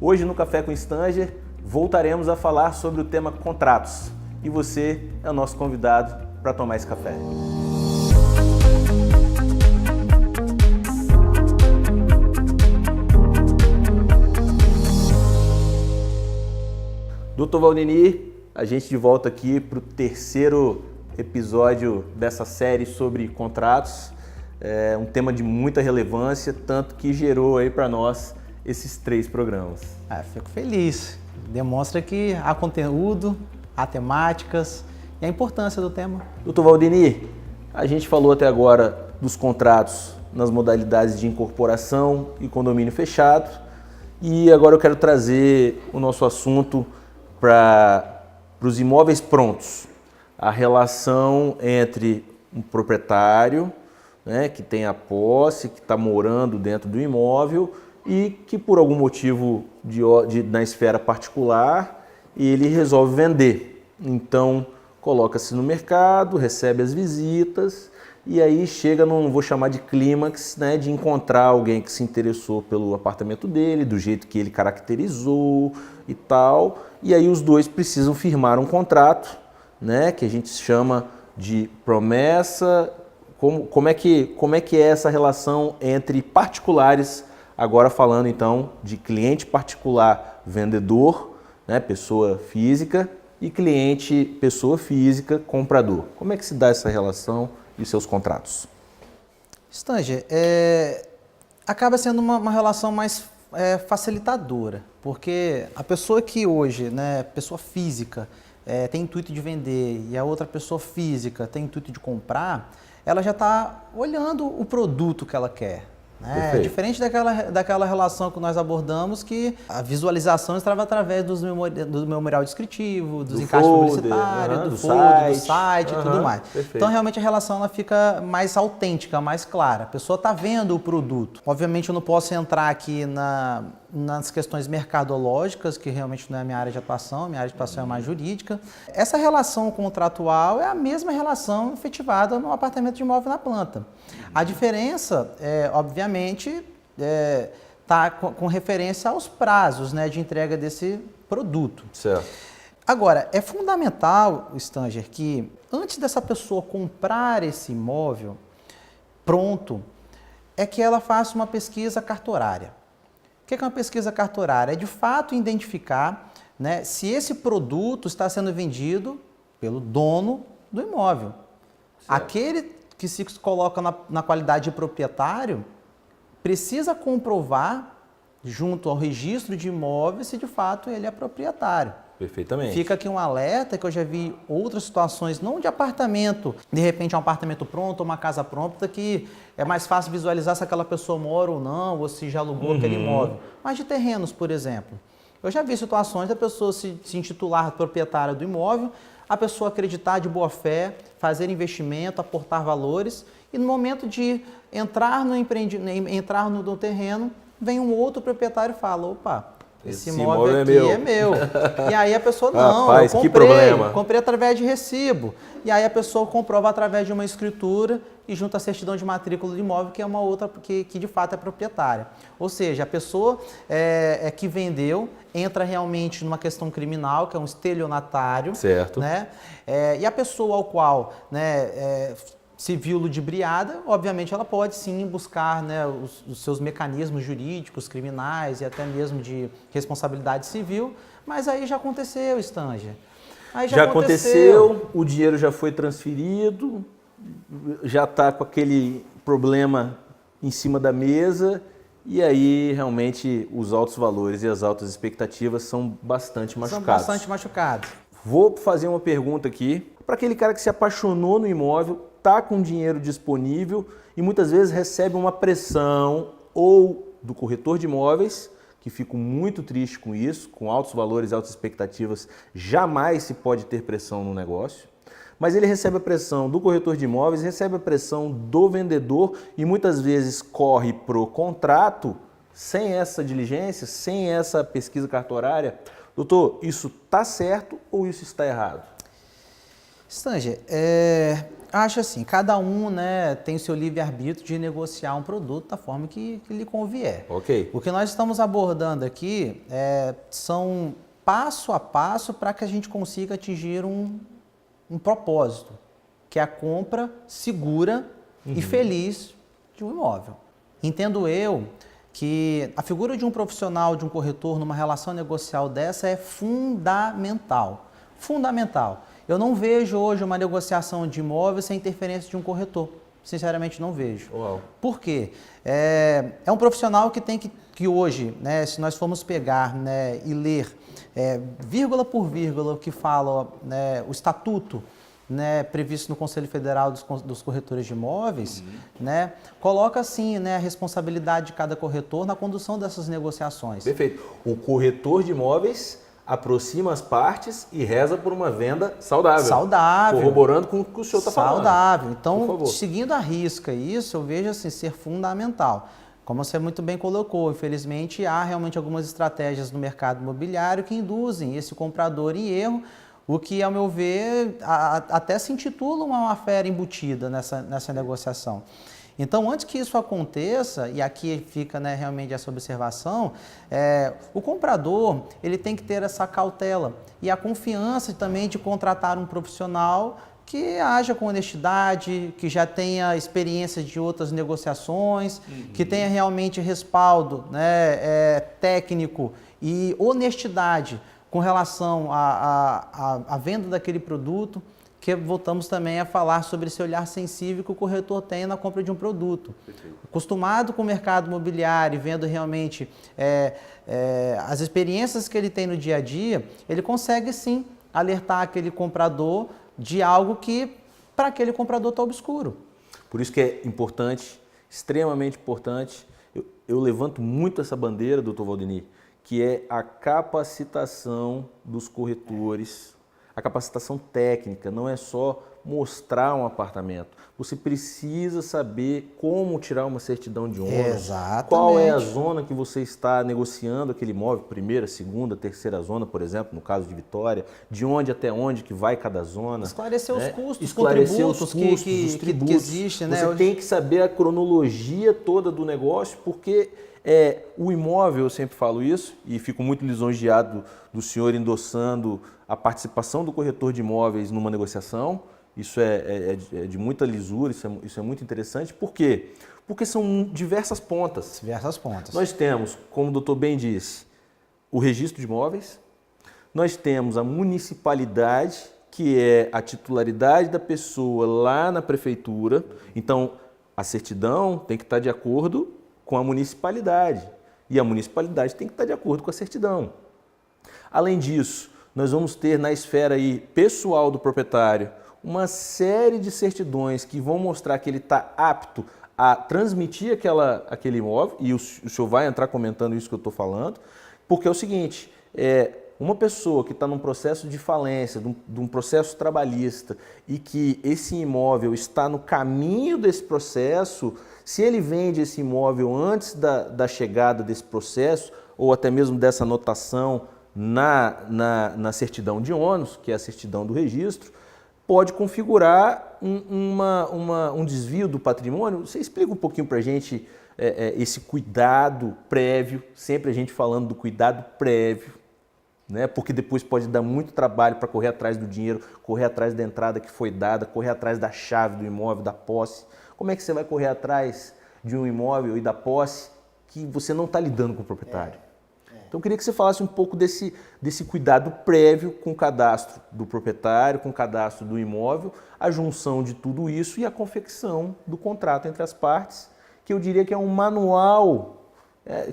Hoje no Café com Stanger voltaremos a falar sobre o tema contratos e você é o nosso convidado para tomar esse café. Dr. Valdinir, a gente de volta aqui para o terceiro episódio dessa série sobre contratos. É um tema de muita relevância, tanto que gerou aí para nós esses 3 programas. Fico feliz. Demonstra que há conteúdo, há temáticas e a importância do tema. Dr. Valdinir, a gente falou até agora dos contratos nas modalidades de incorporação e condomínio fechado e agora eu quero trazer o nosso assunto para os imóveis prontos. A relação entre um proprietário, né, que tem a posse, que está morando dentro do imóvel e que por algum motivo na esfera particular ele resolve vender. Então coloca-se no mercado, recebe as visitas e aí chega num, vou chamar de clímax, né, de encontrar alguém que se interessou pelo apartamento dele, do jeito que ele caracterizou e tal. E aí os dois precisam firmar um contrato, né, que a gente chama de promessa. Como é que é essa relação entre particulares, agora falando então de cliente particular vendedor, né, pessoa física, e cliente pessoa física comprador? Como é que se dá essa relação e seus contratos? Stanger, acaba sendo uma relação mais facilitadora, porque a pessoa que hoje, né, pessoa física, tem intuito de vender e a outra pessoa física tem intuito de comprar, ela já está olhando o produto que ela quer. Né? Diferente daquela relação que nós abordamos, que a visualização estava através do memorial descritivo, dos encaixes publicitários, do folder, do site e tudo mais. Perfeito. Então, realmente, a relação ela fica mais autêntica, mais clara. A pessoa está vendo o produto. Obviamente, eu não posso entrar aqui nas questões mercadológicas, que realmente não é a minha área de atuação é mais jurídica. Essa relação contratual é a mesma relação efetivada no apartamento de imóvel na planta. A diferença, obviamente, está com referência aos prazos, né, de entrega desse produto. Certo. Agora, é fundamental, Stanger, que antes dessa pessoa comprar esse imóvel pronto, é que ela faça uma pesquisa cartorária. O que é uma pesquisa cartorária? É de fato identificar, né, se esse produto está sendo vendido pelo dono do imóvel. Certo. Aquele que se coloca na qualidade de proprietário precisa comprovar junto ao registro de imóveis se de fato ele é proprietário. Perfeitamente. Fica aqui um alerta que eu já vi outras situações, não de apartamento, de repente é um apartamento pronto, uma casa pronta, que é mais fácil visualizar se aquela pessoa mora ou não, ou se já alugou aquele imóvel. Mas de terrenos, por exemplo. Eu já vi situações da pessoa se intitular proprietária do imóvel, a pessoa acreditar de boa fé, fazer investimento, aportar valores, e no momento de entrar no terreno, vem um outro proprietário e fala, opa, esse imóvel aqui é meu. E aí a pessoa, não, rapaz, comprei através de recibo. E aí a pessoa comprova através de uma escritura e junta a certidão de matrícula do imóvel, que é uma outra que de fato é proprietária. Ou seja, a pessoa que vendeu entra realmente numa questão criminal, que é um estelionatário. Certo. Né? E a pessoa ao qual, né, se viu ludibriada, obviamente ela pode sim buscar, né, os seus mecanismos jurídicos, criminais e até mesmo de responsabilidade civil, mas aí já aconteceu, Stanger. Aí já aconteceu, o dinheiro já foi transferido, já está com aquele problema em cima da mesa e aí realmente os altos valores e as altas expectativas são bastante machucados. São bastante machucados. Vou fazer uma pergunta aqui para aquele cara que se apaixonou no imóvel, está com dinheiro disponível e muitas vezes recebe uma pressão ou do corretor de imóveis, que fico muito triste com isso, com altos valores e altas expectativas, jamais se pode ter pressão no negócio, mas ele recebe a pressão do corretor de imóveis, recebe a pressão do vendedor e muitas vezes corre pro contrato sem essa diligência, sem essa pesquisa cartorária. Doutor, isso está certo ou isso está errado? Stanger, Acho assim, cada um, né, tem o seu livre-arbítrio de negociar um produto da forma que lhe convier. Ok. O que nós estamos abordando aqui são passo a passo para que a gente consiga atingir um propósito, que é a compra segura e feliz de um imóvel. Entendo eu que a figura de um profissional, de um corretor, numa relação negocial dessa é fundamental. Fundamental. Eu não vejo hoje uma negociação de imóvel sem interferência de um corretor. Sinceramente, não vejo. Uau. Por quê? É um profissional que tem que hoje, né, se nós formos pegar, né, e ler vírgula por vírgula o que fala, né, o estatuto, né, previsto no Conselho Federal dos Corretores de Imóveis, né, coloca assim, né, a responsabilidade de cada corretor na condução dessas negociações. Perfeito. O corretor de imóveis aproxima as partes e reza por uma venda saudável. Saudável. Corroborando com o que o senhor está falando. Saudável. Então, seguindo a risca isso, eu vejo assim, ser fundamental. Como você muito bem colocou, infelizmente há realmente algumas estratégias no mercado imobiliário que induzem esse comprador em erro, o que, ao meu ver, até se intitula uma fera embutida nessa negociação. Então, antes que isso aconteça, e aqui fica, né, realmente essa observação, o comprador ele tem que ter essa cautela e a confiança também de contratar um profissional que haja com honestidade, que já tenha experiência de outras negociações, que tenha realmente respaldo, né, técnico e honestidade com relação à venda daquele produto, que voltamos também a falar sobre esse olhar sensível que o corretor tem na compra de um produto. Acostumado com o mercado imobiliário, vendo realmente as experiências que ele tem no dia a dia, ele consegue sim alertar aquele comprador de algo que para aquele comprador está obscuro. Por isso que é importante, extremamente importante, eu levanto muito essa bandeira, doutor Valdeni, que é a capacitação dos corretores, a capacitação técnica. Não é só mostrar um apartamento. Você precisa saber como tirar uma certidão de ônus. Exatamente. Qual é a zona que você está negociando aquele imóvel, primeira, segunda, terceira zona, por exemplo, no caso de Vitória, de onde até onde que vai cada zona. Esclarecer os custos, esclarecer contributos os custos, os tributos. Que existem. Né? Você tem que saber a cronologia toda do negócio, porque o imóvel, eu sempre falo isso, e fico muito lisonjeado do senhor endossando a participação do corretor de imóveis numa negociação. Isso é de muita lisura, isso é muito interessante. Por quê? Porque são diversas pontas. Diversas pontas. Nós temos, como o doutor bem disse, o registro de imóveis, nós temos a municipalidade, que é a titularidade da pessoa lá na prefeitura. Então, a certidão tem que estar de acordo com a municipalidade e a municipalidade tem que estar de acordo com a certidão. Além disso, nós vamos ter na esfera aí pessoal do proprietário uma série de certidões que vão mostrar que ele está apto a transmitir aquele imóvel, e o senhor vai entrar comentando isso que eu estou falando, porque é o seguinte, uma pessoa que está num processo de falência, de um processo trabalhista, e que esse imóvel está no caminho desse processo, se ele vende esse imóvel antes da chegada desse processo, ou até mesmo dessa anotação na certidão de ônus, que é a certidão do registro, pode configurar um desvio do patrimônio. Você explica um pouquinho para a gente esse cuidado prévio, sempre a gente falando do cuidado prévio, né? Porque depois pode dar muito trabalho para correr atrás do dinheiro, correr atrás da entrada que foi dada, correr atrás da chave do imóvel, da posse. Como é que você vai correr atrás de um imóvel e da posse que você não está lidando com o proprietário? Então eu queria que você falasse um pouco desse cuidado prévio com o cadastro do proprietário, com o cadastro do imóvel, a junção de tudo isso e a confecção do contrato entre as partes, que eu diria que é um manual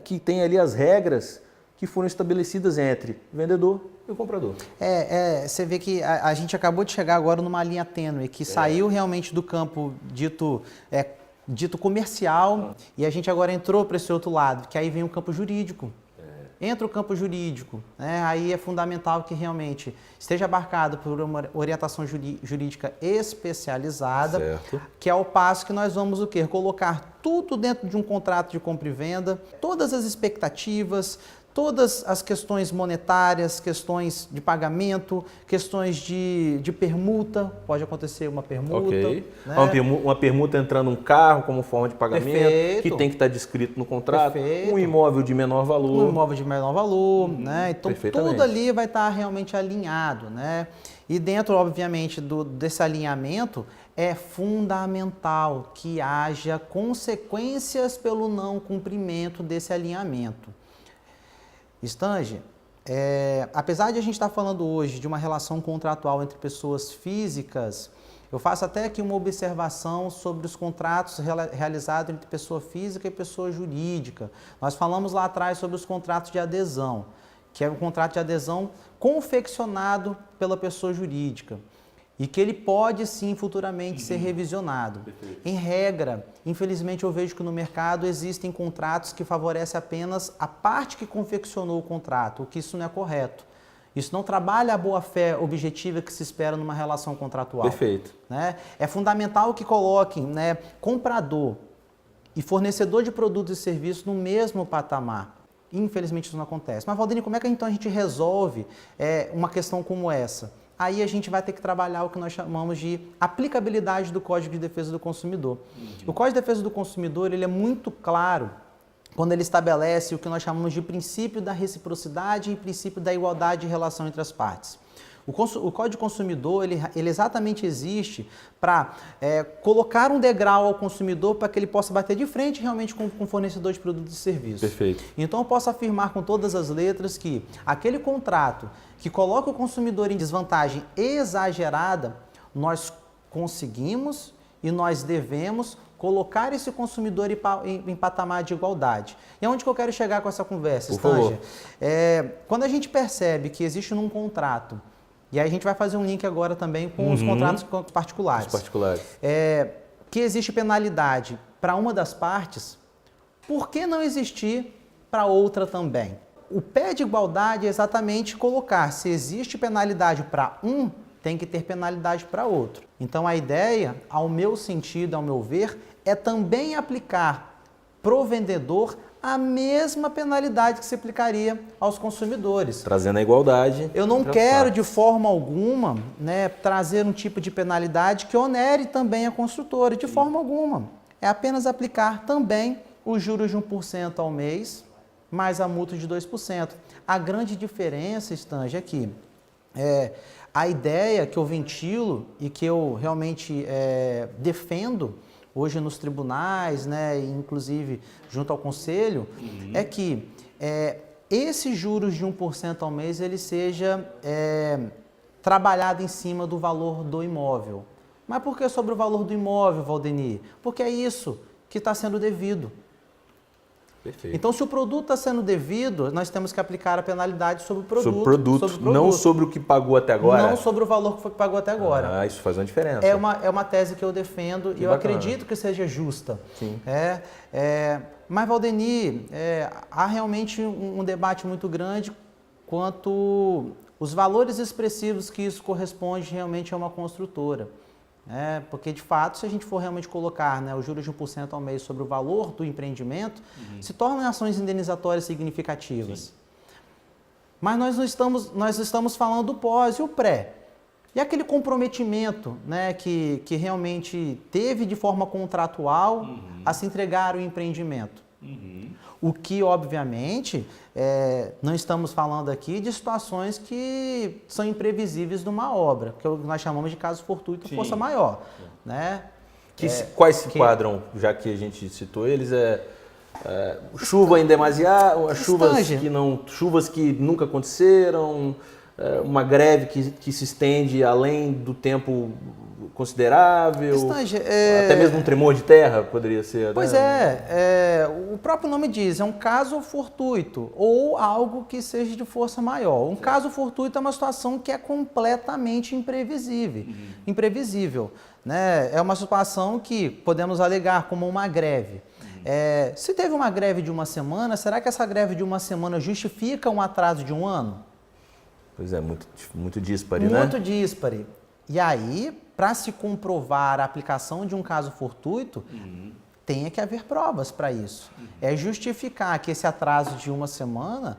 que tem ali as regras que foram estabelecidas entre o vendedor e o comprador. Você vê que a gente acabou de chegar agora numa linha tênue, que saiu realmente do campo dito comercial, e a gente agora entrou para esse outro lado, que aí vem o campo jurídico. Entra o campo jurídico, né? Aí é fundamental que realmente esteja abarcado por uma orientação jurídica especializada, certo. Que é o passo que nós vamos o quê? Colocar tudo dentro de um contrato de compra e venda, todas as expectativas, todas as questões monetárias, questões de pagamento, questões de permuta, pode acontecer uma permuta. Ok. Né? Uma permuta entrando um carro como forma de pagamento, Perfeito. que tem que estar descrito no contrato, Perfeito. um imóvel de menor valor. Um imóvel de menor valor, né? Então tudo ali vai estar realmente alinhado, né? E dentro, obviamente, desse alinhamento, é fundamental que haja consequências pelo não cumprimento desse alinhamento. Stange, apesar de a gente estar falando hoje de uma relação contratual entre pessoas físicas, eu faço até aqui uma observação sobre os contratos realizados entre pessoa física e pessoa jurídica. Nós falamos lá atrás sobre os contratos de adesão, que é um contrato de adesão confeccionado pela pessoa jurídica e que ele pode sim futuramente ser revisionado. Perfeito. Em regra, infelizmente eu vejo que no mercado existem contratos que favorecem apenas a parte que confeccionou o contrato, o que isso não é correto. Isso não trabalha a boa-fé objetiva que se espera numa relação contratual. Perfeito. Né? É fundamental que coloquem, né, comprador e fornecedor de produtos e serviços no mesmo patamar. Infelizmente isso não acontece. Mas, Valdinei, como é que então a gente resolve uma questão como essa? Aí a gente vai ter que trabalhar o que nós chamamos de aplicabilidade do Código de Defesa do Consumidor. O Código de Defesa do Consumidor ele é muito claro quando ele estabelece o que nós chamamos de princípio da reciprocidade e princípio da igualdade de relação entre as partes. O Código de Consumidor, ele exatamente existe para colocar um degrau ao consumidor para que ele possa bater de frente realmente com o fornecedor de produtos e serviços. Perfeito. Então eu posso afirmar com todas as letras que aquele contrato que coloca o consumidor em desvantagem exagerada, nós conseguimos e nós devemos colocar esse consumidor em patamar de igualdade. E aonde que eu quero chegar com essa conversa, Stange? Quando a gente percebe que existe num contrato, e aí a gente vai fazer um link agora também com os contratos particulares. Os particulares. Que existe penalidade para uma das partes, por que não existir para outra também? O pé de igualdade é exatamente colocar, se existe penalidade para um, tem que ter penalidade para outro. Então a ideia, ao meu sentido, ao meu ver, é também aplicar pro vendedor a mesma penalidade que se aplicaria aos consumidores. Trazendo a igualdade. Eu não quero, de forma alguma, né, trazer um tipo de penalidade que onere também a construtora, de forma alguma. É apenas aplicar também os juros de 1% ao mês, mais a multa de 2%. A grande diferença, Stange, é que a ideia que eu ventilo e que eu realmente defendo hoje nos tribunais, né, inclusive junto ao conselho, é que esses juros de 1% ao mês ele seja trabalhado em cima do valor do imóvel. Mas por que sobre o valor do imóvel, Valdinei? Porque é isso que está sendo devido. Perfeito. Então, se o produto está sendo devido, nós temos que aplicar a penalidade sobre o produto. Sobre o produto, não sobre o que pagou até agora? Não sobre o valor que pagou até agora. Isso faz uma diferença. É uma tese que eu defendo e eu acredito que seja justa. Sim. Mas, Valdinei, há realmente um debate muito grande quanto os valores expressivos que isso corresponde realmente a uma construtora. Porque, de fato, se a gente for realmente colocar, né, os juros de 1% ao mês sobre o valor do empreendimento, se tornam ações indenizatórias significativas. Sim. Mas nós estamos falando do pós e o pré. E aquele comprometimento, né, que realmente teve de forma contratual a se entregar o empreendimento. O que, obviamente, não estamos falando aqui de situações que são imprevisíveis numa obra, que nós chamamos de caso fortuito ou força maior. Né? Quais se enquadram, já que a gente citou eles, chuva em demasiado, chuvas que nunca aconteceram, uma greve que se estende além do tempo considerável, até mesmo um tremor de terra poderia ser. Pois o próprio nome diz, é um caso fortuito ou algo que seja de força maior. Um caso fortuito é uma situação que é completamente imprevisível. Né? É uma situação que podemos alegar como uma greve. Se teve uma greve de uma semana, será que essa greve de uma semana justifica um atraso de um ano? Pois é, muito díspare, né? Muito díspare. E aí, para se comprovar a aplicação de um caso fortuito, tem que haver provas para isso. É justificar que esse atraso de uma semana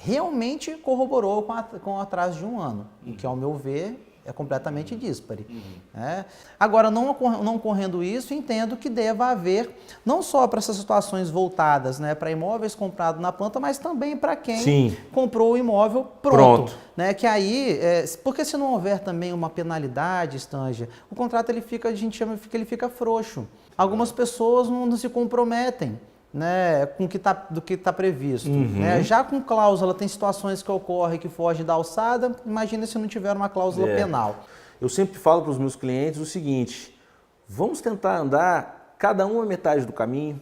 realmente corroborou com o atraso de 1 ano, o que, ao meu ver, é completamente díspare. Né? Agora, não ocorrendo isso, entendo que deva haver, não só para essas situações voltadas, né, para imóveis comprados na planta, mas também para quem comprou o imóvel pronto. Né? Que aí, porque se não houver também uma penalidade, Estângia, o contrato a gente chama que ele fica frouxo. Algumas pessoas não se comprometem, né, com do que está previsto. Né? Já com cláusula, tem situações que ocorrem que fogem da alçada, imagina se não tiver uma cláusula penal. Eu sempre falo para os meus clientes o seguinte, vamos tentar andar cada um a metade do caminho.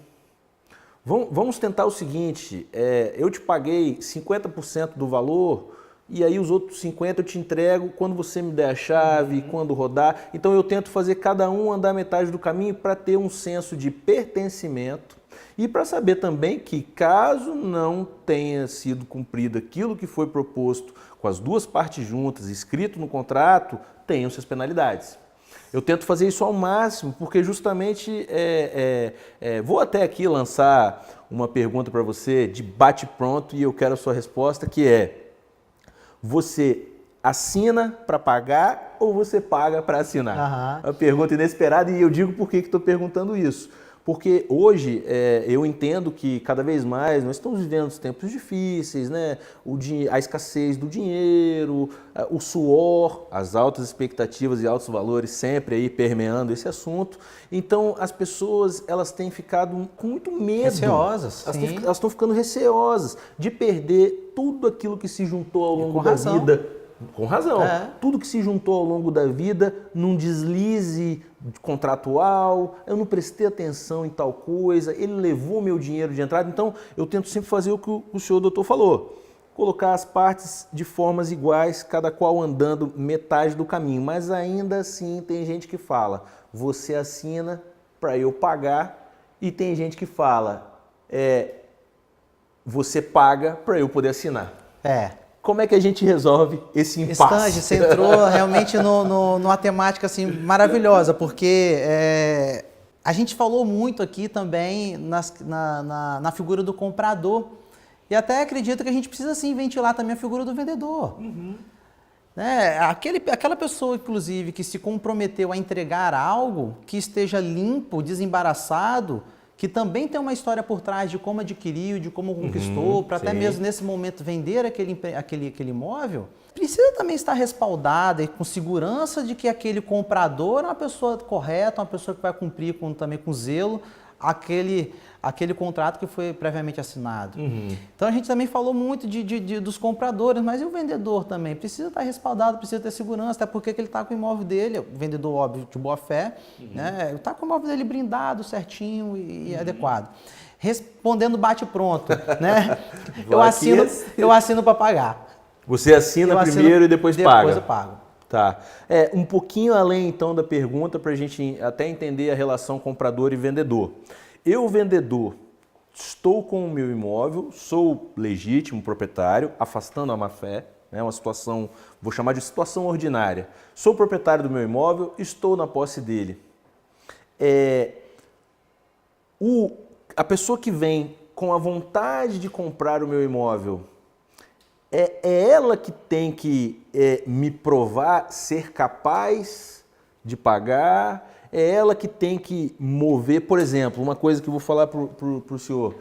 Vamos tentar o seguinte, eu te paguei 50% do valor e aí os outros 50% eu te entrego quando você me der a chave, quando rodar. Então eu tento fazer cada um andar a metade do caminho para ter um senso de pertencimento. E para saber também que, caso não tenha sido cumprido aquilo que foi proposto com as duas partes juntas, escrito no contrato, tenham suas penalidades. Eu tento fazer isso ao máximo, porque justamente vou até aqui lançar uma pergunta para você de bate-pronto e eu quero a sua resposta, que é: você assina para pagar ou você paga para assinar? Uma pergunta inesperada e eu digo por que estou perguntando isso. Porque hoje eu entendo que cada vez mais nós estamos vivendo tempos difíceis, né? A escassez do dinheiro, o suor, as altas expectativas e altos valores sempre aí permeando esse assunto. Então as pessoas elas têm ficado com muito medo. Receosas. Elas estão ficando receosas de perder tudo aquilo que se juntou ao longo da vida. Com razão. Tudo que se juntou ao longo da vida num deslize contratual, eu não prestei atenção em tal coisa, ele levou meu dinheiro de entrada. Então, eu tento sempre fazer o que o senhor doutor falou. Colocar as partes de formas iguais, cada qual andando metade do caminho. Mas ainda assim tem gente que fala, você assina para eu pagar, e tem gente que fala, você paga para eu poder assinar. Como é que a gente resolve esse impasse? Estângia, você entrou realmente numa temática assim, maravilhosa, porque a gente falou muito aqui também na figura do comprador, e até acredito que a gente precisa sim ventilar também a figura do vendedor. Né? Aquela pessoa, inclusive, que se comprometeu a entregar algo que esteja limpo, desembaraçado, que também tem uma história por trás de como adquiriu, de como conquistou, para até mesmo nesse momento vender aquele imóvel, precisa também estar respaldada e com segurança de que aquele comprador é uma pessoa correta, uma pessoa que vai cumprir também com zelo aquele contrato que foi previamente assinado. Então a gente também falou muito dos compradores, mas e o vendedor também? Precisa estar respaldado, precisa ter segurança, até porque ele está com o imóvel dele, o vendedor, óbvio, de boa fé, né? Está com o imóvel dele blindado, certinho e adequado. Respondendo bate-pronto, né? eu assino para pagar. Você assina primeiro e depois paga? Depois eu pago. Tá. Um pouquinho além, então, da pergunta, para a gente até entender a relação comprador e vendedor. Eu, vendedor, estou com o meu imóvel, sou legítimo proprietário, afastando a má-fé, né, uma situação, vou chamar de situação ordinária. Sou proprietário do meu imóvel, estou na posse dele. A pessoa que vem com a vontade de comprar o meu imóvel, é ela que tem que me provar ser capaz de pagar, é ela que tem que mover, por exemplo, uma coisa que eu vou falar para o senhor,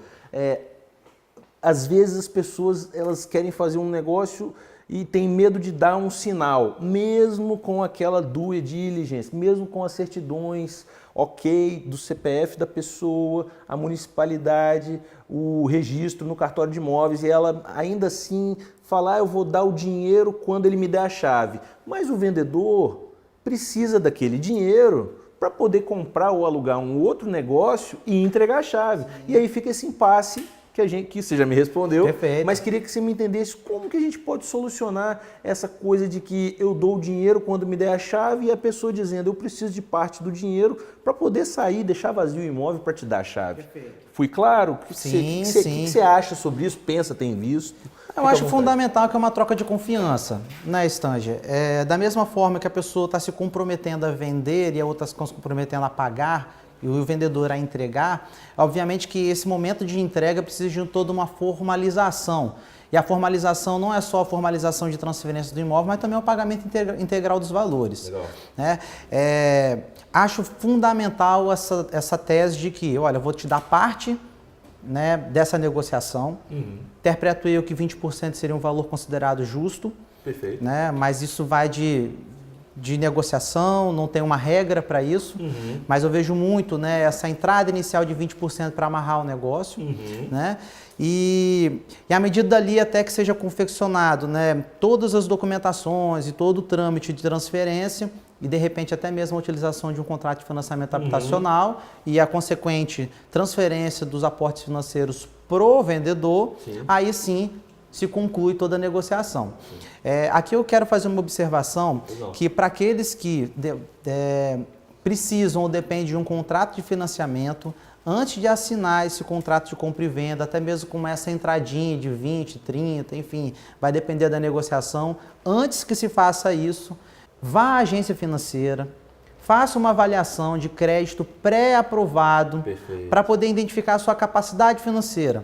às vezes as pessoas elas querem fazer um negócio e tem medo de dar um sinal, mesmo com aquela due diligence, mesmo com as certidões, ok, do CPF da pessoa, a municipalidade, o registro no cartório de imóveis, e ela ainda assim falar, eu vou dar o dinheiro quando ele me der a chave. Mas o vendedor precisa daquele dinheiro para poder comprar ou alugar um outro negócio e entregar a chave. E aí fica esse impasse que você já me respondeu, Perfeito. Mas queria que você me entendesse como que a gente pode solucionar essa coisa de que eu dou o dinheiro quando me der a chave e a pessoa dizendo eu preciso de parte do dinheiro para poder sair, deixar vazio o imóvel para te dar a chave. Perfeito. Fui claro? Sim, O sim. que você acha sobre isso? Pensa, tem visto? Eu acho fundamental que é uma troca de confiança, né, Estângia? Da mesma forma que a pessoa está se comprometendo a vender e a outra se comprometendo a pagar, e o vendedor a entregar, obviamente que esse momento de entrega precisa de toda uma formalização. E a formalização não é só a formalização de transferência do imóvel, mas também o pagamento integral dos valores. Legal. Né? Acho fundamental essa tese de que, olha, eu vou te dar parte, né, dessa negociação. Interpreto eu que 20% seria um valor considerado justo. Perfeito. Né? Mas isso vai de negociação, não tem uma regra para isso, mas eu vejo muito, né, essa entrada inicial de 20% para amarrar o negócio, né? E à medida dali até que seja confeccionado, né, todas as documentações e todo o trâmite de transferência e de repente até mesmo a utilização de um contrato de financiamento habitacional e a consequente transferência dos aportes financeiros pro vendedor, aí sim se conclui toda a negociação. Aqui eu quero fazer uma observação que para aqueles que precisam ou dependem de um contrato de financiamento, antes de assinar esse contrato de compra e venda, até mesmo com essa entradinha de 20, 30, enfim, vai depender da negociação, antes que se faça isso, vá à agência financeira, faça uma avaliação de crédito pré-aprovado para poder identificar a sua capacidade financeira.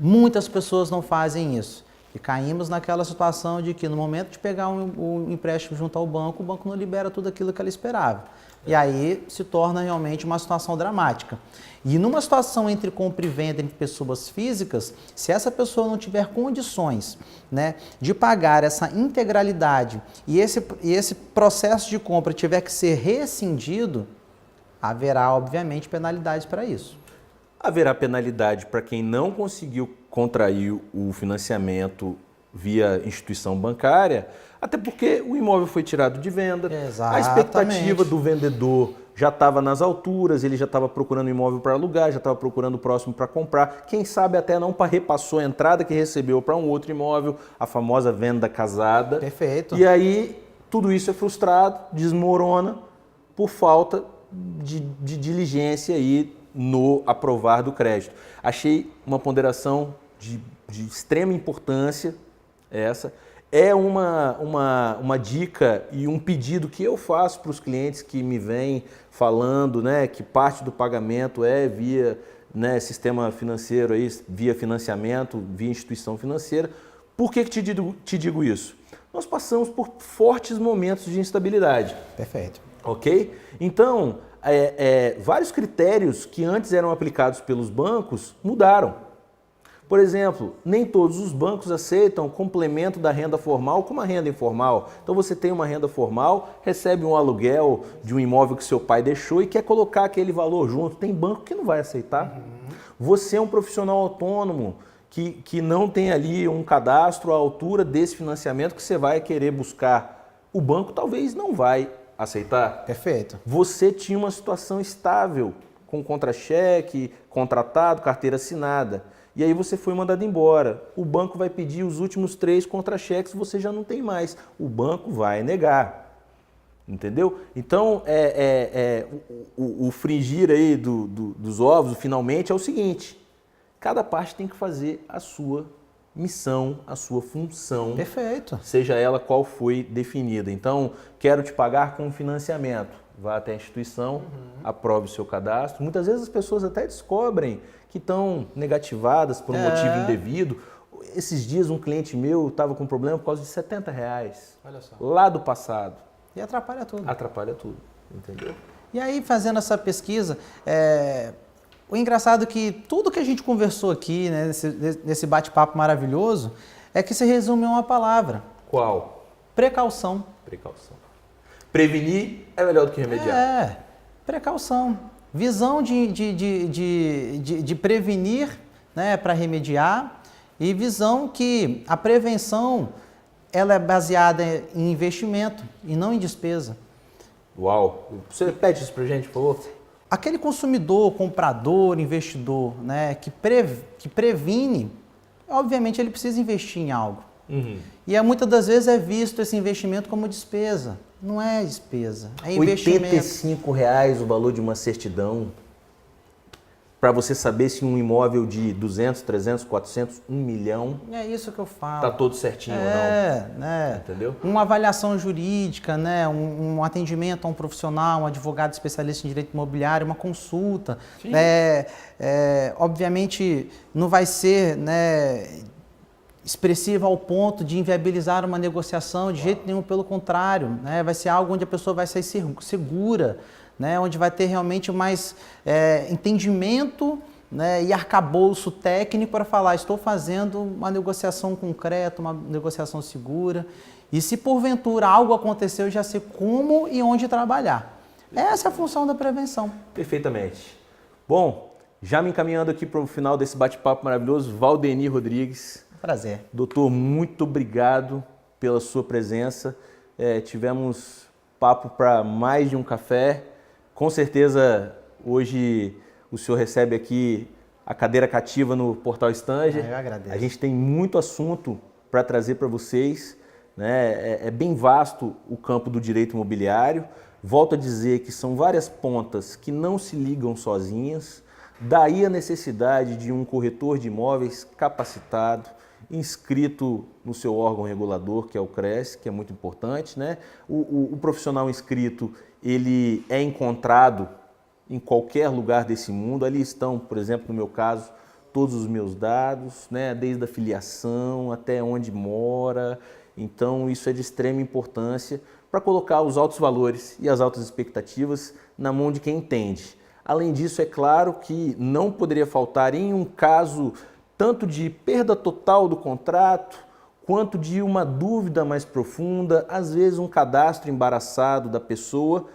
Muitas pessoas não fazem isso. E caímos naquela situação de que no momento de pegar um empréstimo junto ao banco, o banco não libera tudo aquilo que ela esperava. E aí se torna realmente uma situação dramática. E numa situação entre compra e venda entre pessoas físicas, se essa pessoa não tiver condições, né, de pagar essa integralidade e esse processo de compra tiver que ser rescindido, haverá obviamente penalidades para isso. Haverá penalidade para quem não conseguiu contrair o financiamento via instituição bancária, até porque o imóvel foi tirado de venda. Exatamente. A expectativa do vendedor já estava nas alturas, ele já estava procurando imóvel para alugar, já estava procurando o próximo para comprar. Quem sabe até não repassou a entrada que recebeu para um outro imóvel, a famosa venda casada. Perfeito. E aí tudo isso é frustrado, desmorona por falta de diligência aí no aprovar do crédito. Achei uma ponderação de extrema importância essa. É uma dica e um pedido que eu faço para os clientes que me vêm falando, né, que parte do pagamento é via, né, sistema financeiro, aí, via financiamento, via instituição financeira. Por que te digo isso? Nós passamos por fortes momentos de instabilidade. Perfeito. Ok? Então, vários critérios que antes eram aplicados pelos bancos mudaram. Por exemplo, nem todos os bancos aceitam complemento da renda formal como a renda informal. Então você tem uma renda formal, recebe um aluguel de um imóvel que seu pai deixou e quer colocar aquele valor junto. Tem banco que não vai aceitar. Você é um profissional autônomo que não tem ali um cadastro à altura desse financiamento que você vai querer buscar. O banco talvez não vai aceitar. Perfeito. Você tinha uma situação estável, com contra-cheque, contratado, carteira assinada. E aí você foi mandado embora. O banco vai pedir os últimos 3 contra-cheques, você já não tem mais. O banco vai negar. Entendeu? Então, o fringir aí dos ovos, finalmente, é o seguinte. Cada parte tem que fazer a sua missão, a sua função. Perfeito. Seja ela qual foi definida. Então, quero te pagar com financiamento. Vá até a instituição, aprove o seu cadastro. Muitas vezes as pessoas até descobrem que estão negativadas por um motivo indevido. Esses dias um cliente meu estava com um problema por causa de R$70. Olha só. Lá do passado. E atrapalha tudo. Atrapalha tudo, entendeu? E aí, fazendo essa pesquisa, o engraçado é que tudo que a gente conversou aqui, né, nesse bate-papo maravilhoso, é que se resume a uma palavra. Qual? Precaução. Precaução. Prevenir é melhor do que remediar. Precaução. Visão de prevenir, né, para remediar, e visão que a prevenção ela é baseada em investimento e não em despesa. Uau! Você repete isso pra gente, por favor? Aquele consumidor, comprador, investidor, né, que previne, obviamente ele precisa investir em algo. E muitas das vezes é visto esse investimento como despesa. Não é despesa, é investimento. R$85 o valor de uma certidão para você saber se um imóvel de 200, 300, 400, 1 milhão... É isso que eu falo. Está todo certinho ou não. Né? Entendeu? Uma avaliação jurídica, né? Um atendimento a um profissional, um advogado especialista em direito imobiliário, uma consulta. Obviamente não vai ser, né, expressiva ao ponto de inviabilizar uma negociação, de jeito nenhum, pelo contrário, né? Vai ser algo onde a pessoa vai sair segura, né? Onde vai ter realmente mais entendimento, né? E arcabouço técnico para falar, estou fazendo uma negociação concreta, uma negociação segura, e se porventura algo aconteceu, eu já sei como e onde trabalhar. Essa é a função da prevenção. Perfeitamente. Bom, já me encaminhando aqui para o final desse bate-papo maravilhoso, Valdenir Rodrigues. Prazer. Doutor, muito obrigado pela sua presença. Tivemos papo para mais de um café. Com certeza, hoje o senhor recebe aqui a cadeira cativa no Portal Stanger. Eu agradeço. A gente tem muito assunto para trazer para vocês, né? É bem vasto o campo do direito imobiliário. Volto a dizer que são várias pontas que não se ligam sozinhas. Daí a necessidade de um corretor de imóveis capacitado, inscrito no seu órgão regulador, que é o CRES, que é muito importante, né? O profissional inscrito, ele é encontrado em qualquer lugar desse mundo. Ali estão, por exemplo, no meu caso, todos os meus dados, né? Desde a filiação até onde mora. Então, isso é de extrema importância para colocar os altos valores e as altas expectativas na mão de quem entende. Além disso, é claro que não poderia faltar, em um caso tanto de perda total do contrato, quanto de uma dúvida mais profunda, às vezes um cadastro embaraçado da pessoa,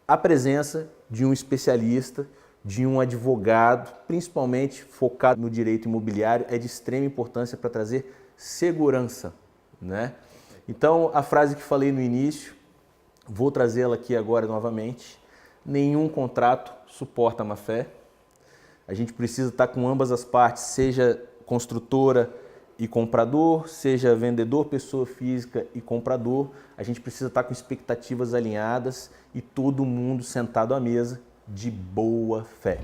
a presença de um especialista, de um advogado, principalmente focado no direito imobiliário, é de extrema importância para trazer segurança, né? Então, a frase que falei no início, vou trazê-la aqui agora novamente: nenhum contrato suporta a má-fé. A gente precisa estar com ambas as partes, seja construtora e comprador, seja vendedor, pessoa física e comprador. A gente precisa estar com expectativas alinhadas e todo mundo sentado à mesa de boa fé.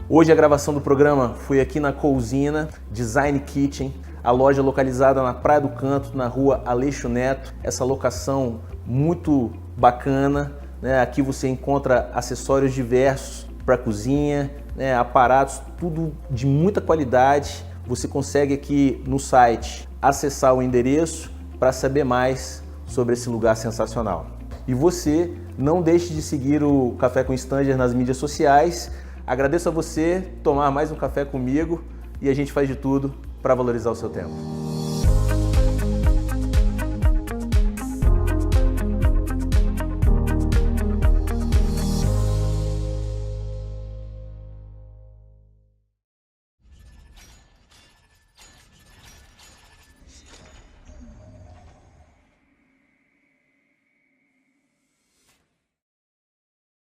Hoje a gravação do programa foi aqui na Cousina Design Kitchen, a loja localizada na Praia do Canto, na rua Aleixo Neto. Essa locação muito bacana, né? Aqui você encontra acessórios diversos para cozinha, né? Aparatos, tudo de muita qualidade. Você consegue aqui no site acessar o endereço para saber mais sobre esse lugar sensacional. E você não deixe de seguir o Café com Stanger nas mídias sociais. Agradeço a você tomar mais um café comigo e a gente faz de tudo para valorizar o seu tempo.